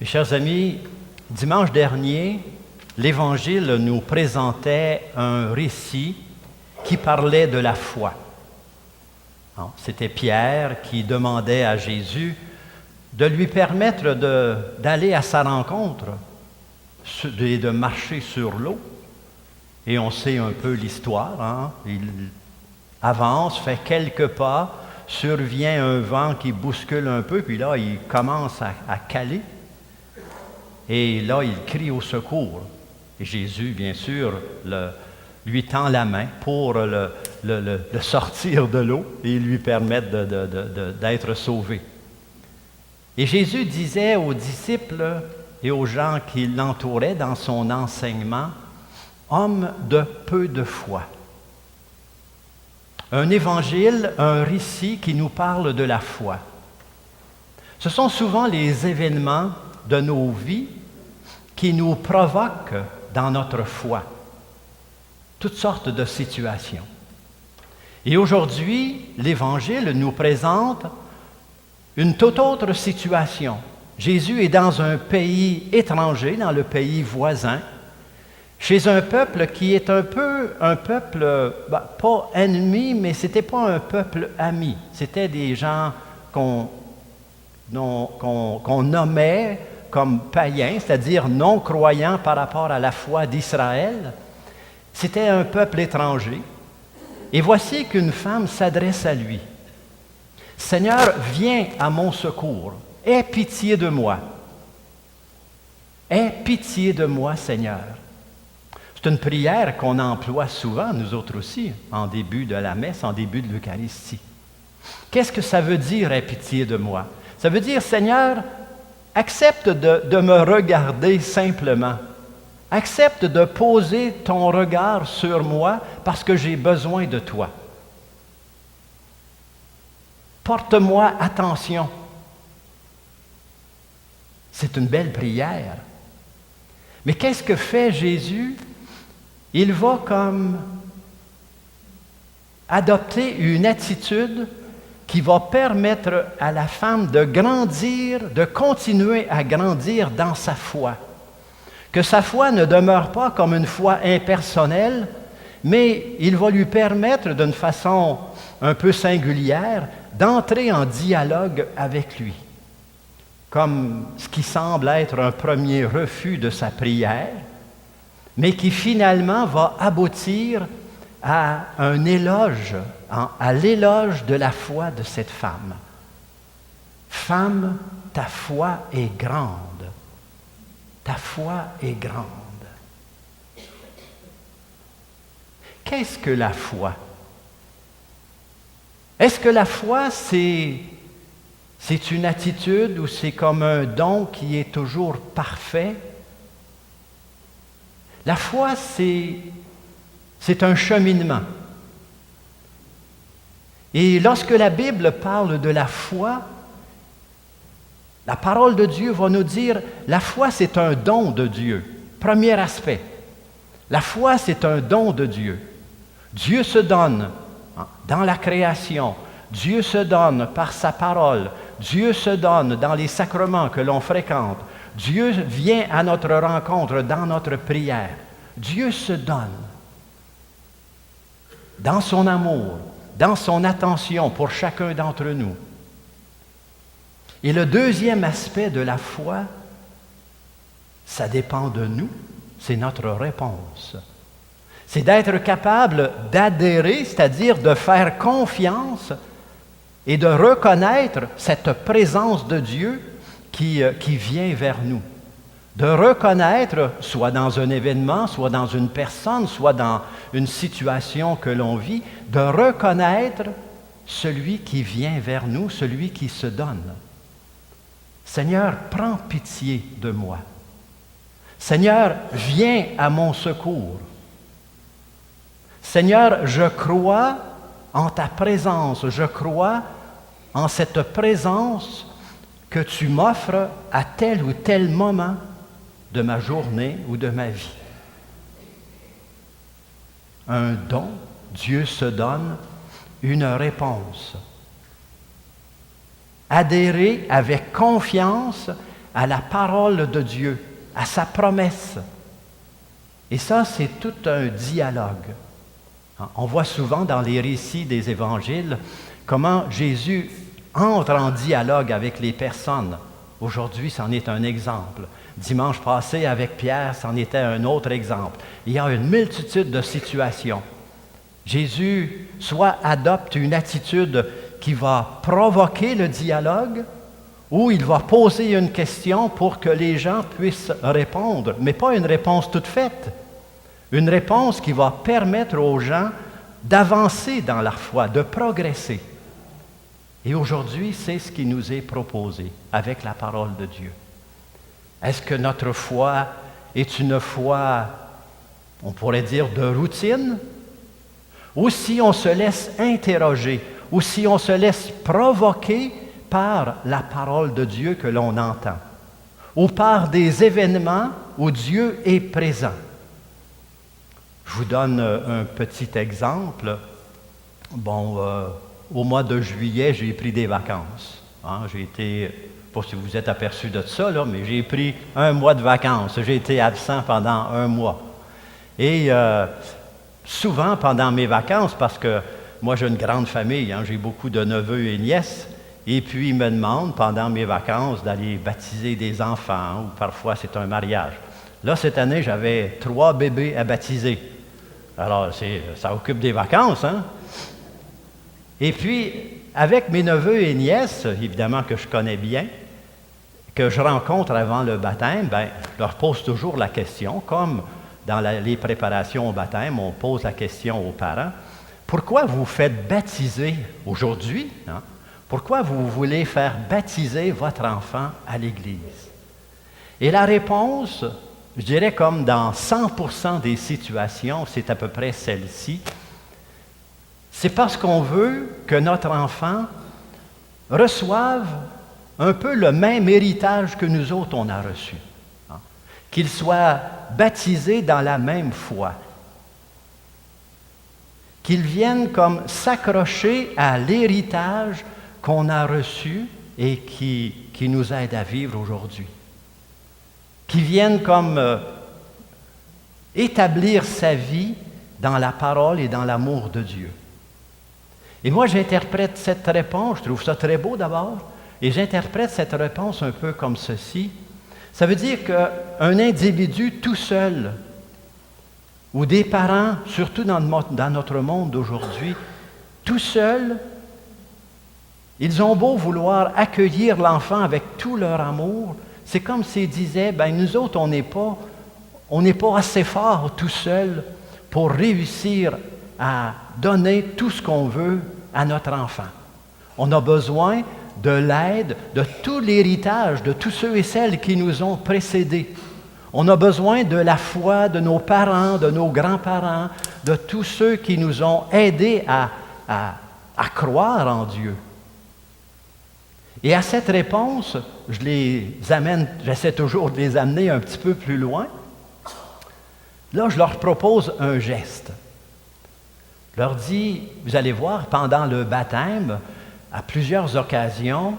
Mes chers amis, dimanche dernier, l'Évangile nous présentait un récit qui parlait de la foi. C'était Pierre qui demandait à Jésus de lui permettre d'aller à sa rencontre et de marcher sur l'eau. Et on sait un peu l'histoire. Il avance, fait quelques pas, survient un vent qui bouscule un peu, puis là, il commence à caler. Et là, il crie au secours. Et Jésus, bien sûr, lui tend la main pour le sortir de l'eau et lui permettre d'être sauvé. Et Jésus disait aux disciples et aux gens qui l'entouraient dans son enseignement, « Homme de peu de foi ». Un évangile, un récit qui nous parle de la foi. Ce sont souvent les événements de nos vies qui nous provoquent dans notre foi. Toutes sortes de situations. Et aujourd'hui, l'Évangile nous présente une toute autre situation. Jésus est dans un pays étranger, dans le pays voisin, chez un peuple qui est un peuple, pas ennemi, mais ce n'était pas un peuple ami. C'était des gens qu'on nommait comme païens, c'est-à-dire non-croyants par rapport à la foi d'Israël. C'était un peuple étranger. Et voici qu'une femme s'adresse à lui. « Seigneur, viens à mon secours. Aie pitié de moi. Aie pitié de moi, Seigneur. » C'est une prière qu'on emploie souvent, nous autres aussi, en début de la messe, en début de l'Eucharistie. Qu'est-ce que ça veut dire, « Aie pitié de moi » ? Ça veut dire, Seigneur, accepte de me regarder simplement. Accepte de poser ton regard sur moi parce que j'ai besoin de toi. Porte-moi attention. C'est une belle prière. Mais qu'est-ce que fait Jésus? Il va comme adopter une attitude qui va permettre à la femme de grandir, de continuer à grandir dans sa foi. Que sa foi ne demeure pas comme une foi impersonnelle, mais il va lui permettre d'une façon un peu singulière d'entrer en dialogue avec lui. Comme ce qui semble être un premier refus de sa prière, mais qui finalement va aboutir à un éloge, à l'éloge de la foi de cette femme. Femme, ta foi est grande. Ta foi est grande. Qu'est-ce que la foi? Est-ce que la foi, c'est une attitude ou c'est comme un don qui est toujours parfait? La foi, c'est un cheminement. Et lorsque la Bible parle de la foi, la parole de Dieu va nous dire, la foi, c'est un don de Dieu. Premier aspect. La foi, c'est un don de Dieu. Dieu se donne dans la création. Dieu se donne par sa parole. Dieu se donne dans les sacrements que l'on fréquente. Dieu vient à notre rencontre dans notre prière. Dieu se donne dans son amour, dans son attention pour chacun d'entre nous. Et le deuxième aspect de la foi, ça dépend de nous, c'est notre réponse. C'est d'être capable d'adhérer, c'est-à-dire de faire confiance et de reconnaître cette présence de Dieu qui vient vers nous. De reconnaître, soit dans un événement, soit dans une personne, soit dans une situation que l'on vit, de reconnaître celui qui vient vers nous, celui qui se donne. Seigneur, prends pitié de moi. Seigneur, viens à mon secours. Seigneur, je crois en ta présence, je crois en cette présence que tu m'offres à tel ou tel moment de ma journée ou de ma vie. Un don, Dieu se donne une réponse. Adhérer avec confiance à la parole de Dieu, à sa promesse. Et ça, c'est tout un dialogue. On voit souvent dans les récits des évangiles comment Jésus entre en dialogue avec les personnes. Aujourd'hui, c'en est un exemple. Dimanche passé, avec Pierre, c'en était un autre exemple. Il y a une multitude de situations. Jésus soit adopte une attitude qui va provoquer le dialogue, ou il va poser une question pour que les gens puissent répondre, mais pas une réponse toute faite. Une réponse qui va permettre aux gens d'avancer dans la foi, de progresser. Et aujourd'hui, c'est ce qui nous est proposé avec la parole de Dieu. Est-ce que notre foi est une foi, on pourrait dire, de routine? Ou si on se laisse interroger, ou si on se laisse provoquer par la parole de Dieu que l'on entend, ou par des événements où Dieu est présent. Je vous donne un petit exemple. Au mois de juillet, j'ai pris des vacances. J'ai été, pas si vous vous êtes aperçu de ça, là, mais j'ai pris un mois de vacances. J'ai été absent pendant un mois. Et souvent, pendant mes vacances, parce que moi, j'ai une grande famille, j'ai beaucoup de neveux et nièces, et puis ils me demandent, pendant mes vacances, d'aller baptiser des enfants, ou parfois c'est un mariage. Là, cette année, j'avais 3 bébés à baptiser. Alors, ça occupe des vacances, hein? Et puis, avec mes neveux et nièces, évidemment que je connais bien, que je rencontre avant le baptême, je leur pose toujours la question, comme dans les préparations au baptême, on pose la question aux parents, pourquoi vous faites baptiser aujourd'hui? Pourquoi vous voulez faire baptiser votre enfant à l'Église? Et la réponse, je dirais comme dans 100% des situations, c'est à peu près celle-ci. C'est parce qu'on veut que notre enfant reçoive un peu le même héritage que nous autres on a reçu. Qu'il soit baptisé dans la même foi. Qu'il vienne comme s'accrocher à l'héritage qu'on a reçu et qui nous aide à vivre aujourd'hui. Qu'il vienne comme établir sa vie dans la parole et dans l'amour de Dieu. Et moi, j'interprète cette réponse, je trouve ça très beau d'abord, et j'interprète cette réponse un peu comme ceci. Ça veut dire qu'un individu tout seul, ou des parents, surtout dans notre monde d'aujourd'hui, tout seul, ils ont beau vouloir accueillir l'enfant avec tout leur amour, c'est comme s'ils disaient, nous autres, on n'est pas assez forts tout seuls pour réussir à donner tout ce qu'on veut à notre enfant. On a besoin de l'aide de tout l'héritage de tous ceux et celles qui nous ont précédés. On a besoin de la foi de nos parents, de nos grands-parents, de tous ceux qui nous ont aidés à croire en Dieu. Et à cette réponse, j'essaie toujours de les amener un petit peu plus loin. Là, je leur propose un geste. Je leur dis, vous allez voir, pendant le baptême, à plusieurs occasions,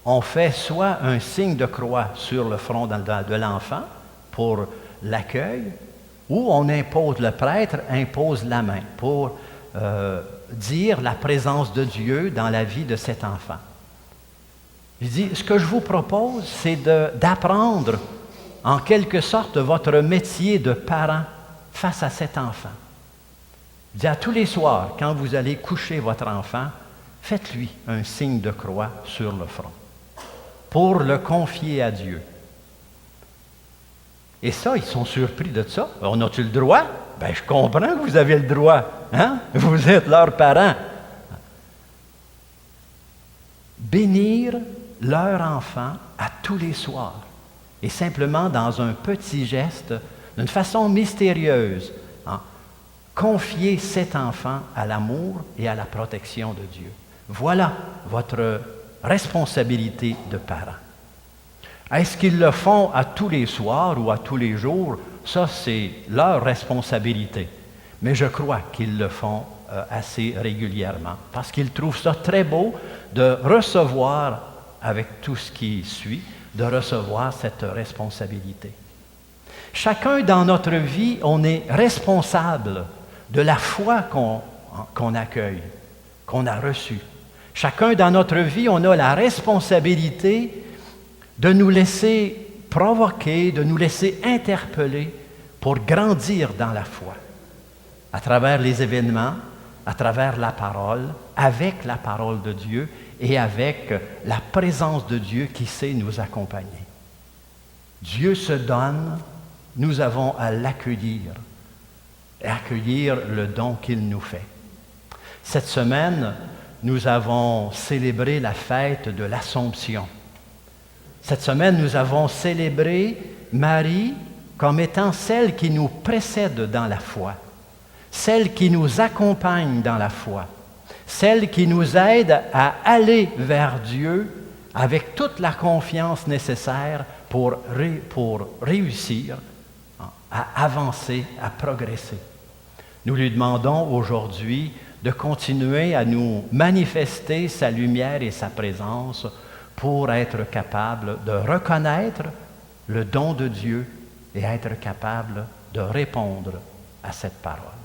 on fait soit un signe de croix sur le front de l'enfant pour l'accueil, ou le prêtre impose la main pour dire la présence de Dieu dans la vie de cet enfant. Je dis, ce que je vous propose, c'est d'apprendre en quelque sorte votre métier de parent face à cet enfant. Je dis, à tous les soirs, quand vous allez coucher votre enfant, faites-lui un signe de croix sur le front pour le confier à Dieu. Et ça, ils sont surpris de ça. On a-tu le droit? Je comprends que vous avez le droit. Hein? Vous êtes leurs parents. Bénir leur enfant à tous les soirs. Et simplement dans un petit geste, d'une façon mystérieuse, confier cet enfant à l'amour et à la protection de Dieu. Voilà votre responsabilité de parent. Est-ce qu'ils le font à tous les soirs ou à tous les jours? Ça, c'est leur responsabilité. Mais je crois qu'ils le font assez régulièrement parce qu'ils trouvent ça très beau de recevoir avec tout ce qui suit, de recevoir cette responsabilité. Chacun dans notre vie, on est responsable de la foi qu'on accueille, qu'on a reçue. Chacun dans notre vie, on a la responsabilité de nous laisser provoquer, de nous laisser interpeller pour grandir dans la foi, à travers les événements, à travers la parole, avec la parole de Dieu et avec la présence de Dieu qui sait nous accompagner. Dieu se donne, nous avons à l'accueillir et accueillir le don qu'il nous fait. Cette semaine, nous avons célébré la fête de l'Assomption. Cette semaine, nous avons célébré Marie comme étant celle qui nous précède dans la foi, celle qui nous accompagne dans la foi, celle qui nous aide à aller vers Dieu avec toute la confiance nécessaire pour réussir, à avancer, à progresser. Nous lui demandons aujourd'hui de continuer à nous manifester sa lumière et sa présence pour être capable de reconnaître le don de Dieu et être capable de répondre à cette parole.